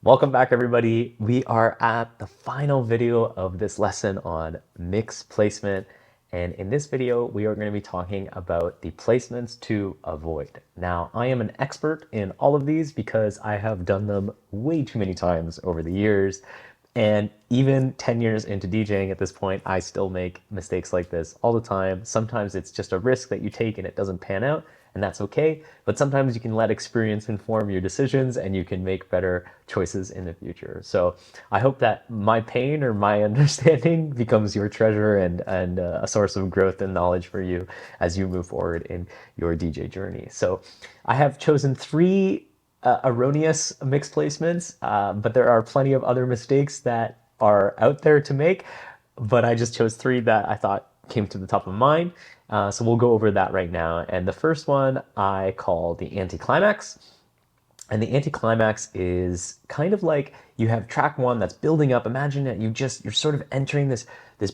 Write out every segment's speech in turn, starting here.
Welcome back, everybody. We are at the final video of this lesson on mix placement. And in this video, we are going to be talking about the placements to avoid. Now, I am an expert in all of these because I have done them way too many times over the years. And even 10 years into DJing at this point, I still make mistakes like this all the time. Sometimes it's just a risk that you take and it doesn't pan out, and that's okay. But sometimes you can let experience inform your decisions and you can make better choices in the future. So I hope that my pain or my understanding becomes your treasure and a source of growth and knowledge for you as you move forward in your DJ journey. So I have chosen three erroneous mix placements, but there are plenty of other mistakes that are out there to make. But I just chose three that I thought came to the top of mind. So we'll go over that right now. And the first one I call the anticlimax. And the anticlimax is kind of like you have track one that's building up. Imagine that you're sort of entering this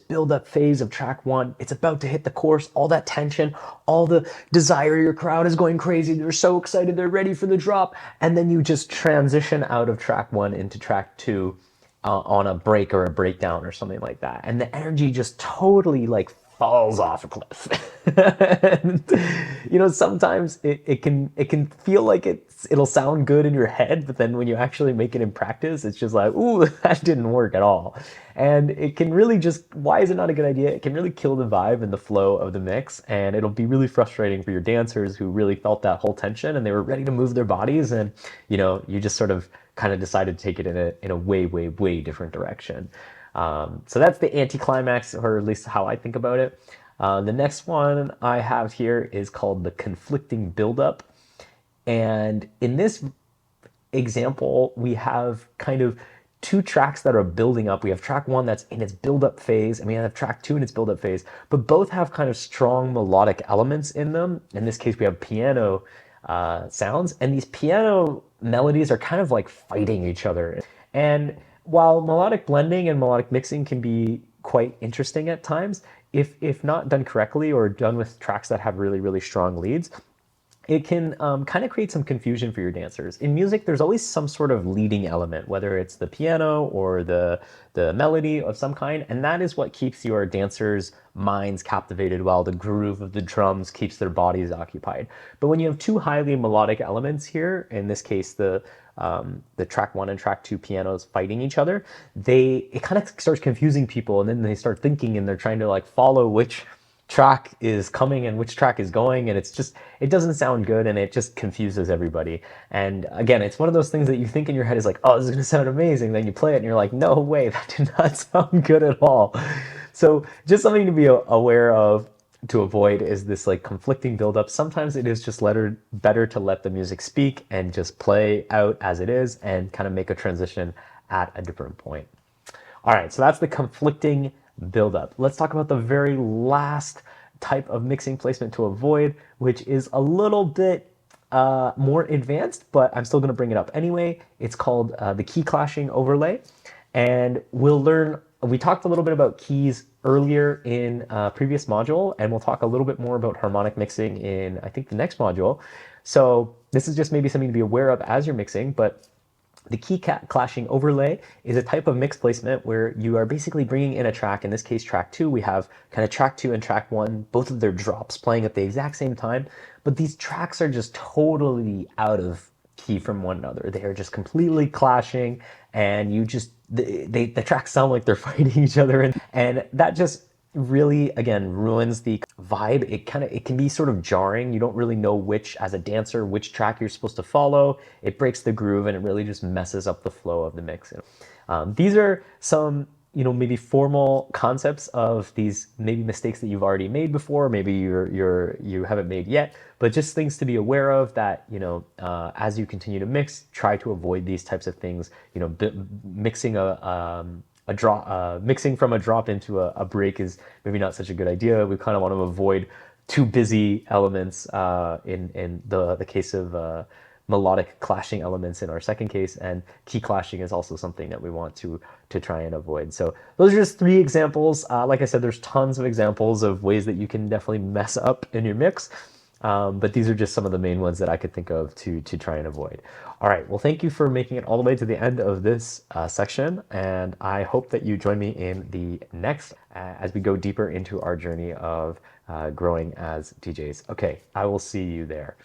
build up phase of track one. It's about to hit the chorus, all that tension, all the desire. Your crowd is going crazy. They're so excited. They're ready for the drop. And then you just transition out of track one into track two on a break or a breakdown or something like that. And the energy just totally like falls off a cliff. And, sometimes it can feel like it'll sound good in your head, but then when you actually make it in practice, it's just like, ooh, that didn't work at all. And it can really just, why is it not a good idea? It can really kill the vibe and the flow of the mix, and it'll be really frustrating for your dancers who really felt that whole tension and they were ready to move their bodies, and you just sort of kind of decided to take it in a way, way, way different direction. So that's the anticlimax, or at least how I think about it. The next one I have here is called the conflicting buildup. And in this example, we have kind of two tracks that are building up. We have track one that's in its build-up phase, and we have track two in its build-up phase, but both have kind of strong melodic elements in them. In this case, we have piano sounds, and these piano melodies are kind of like fighting each other. And while melodic blending and melodic mixing can be quite interesting at times, if not done correctly or done with tracks that have really, really strong leads, it can kind of create some confusion for your dancers. In music, there's always some sort of leading element, whether it's the piano or the melody of some kind, and that is what keeps your dancers' minds captivated while the groove of the drums keeps their bodies occupied. But when you have two highly melodic elements here, in this case, the track one and track two pianos fighting each other, it kind of starts confusing people, and then they start thinking and they're trying to like follow which track is coming and which track is going, and it doesn't sound good, and it just confuses everybody. And again, it's one of those things that you think in your head is like, oh, this is going to sound amazing, then you play it and you're like, no way, that did not sound good at all. So just something to be aware of, to avoid, is this like conflicting buildup. Sometimes it is just better to let the music speak and just play out as it is and kind of make a transition at a different point. All right, so that's the conflicting buildup. Let's talk about the very last type of mixing placement to avoid, which is a little bit more advanced, but I'm still going to bring it up anyway. It's called the key clashing overlay. And we talked a little bit about keys earlier in a previous module, and we'll talk a little bit more about harmonic mixing in, I think, the next module. So this is just maybe something to be aware of as you're mixing, but the key clashing overlay is a type of mix placement where you are basically bringing in a track. In this case, track two, we have kind of track two and track one, both of their drops playing at the exact same time, but these tracks are just totally out of key from one another. They are just completely clashing, and the tracks sound like they're fighting each other, and that just really, again, ruins the vibe. It can be sort of jarring. You don't really know as a dancer, which track you're supposed to follow. It breaks the groove, and it really just messes up the flow of the mix. These are some, maybe formal concepts of these maybe mistakes that you've already made before. Maybe you haven't made yet, but just things to be aware of that, as you continue to mix, try to avoid these types of things. Mixing mixing from a drop into a break is maybe not such a good idea. We kind of want to avoid too busy elements in the case of melodic clashing elements in our second case, and key clashing is also something that we want to try and avoid. So those are just three examples. Like I said, there's tons of examples of ways that you can definitely mess up in your mix. But these are just some of the main ones that I could think of to try and avoid. All right, well, thank you for making it all the way to the end of this section, and I hope that you join me in the next as we go deeper into our journey of growing as DJs. Okay, I will see you there.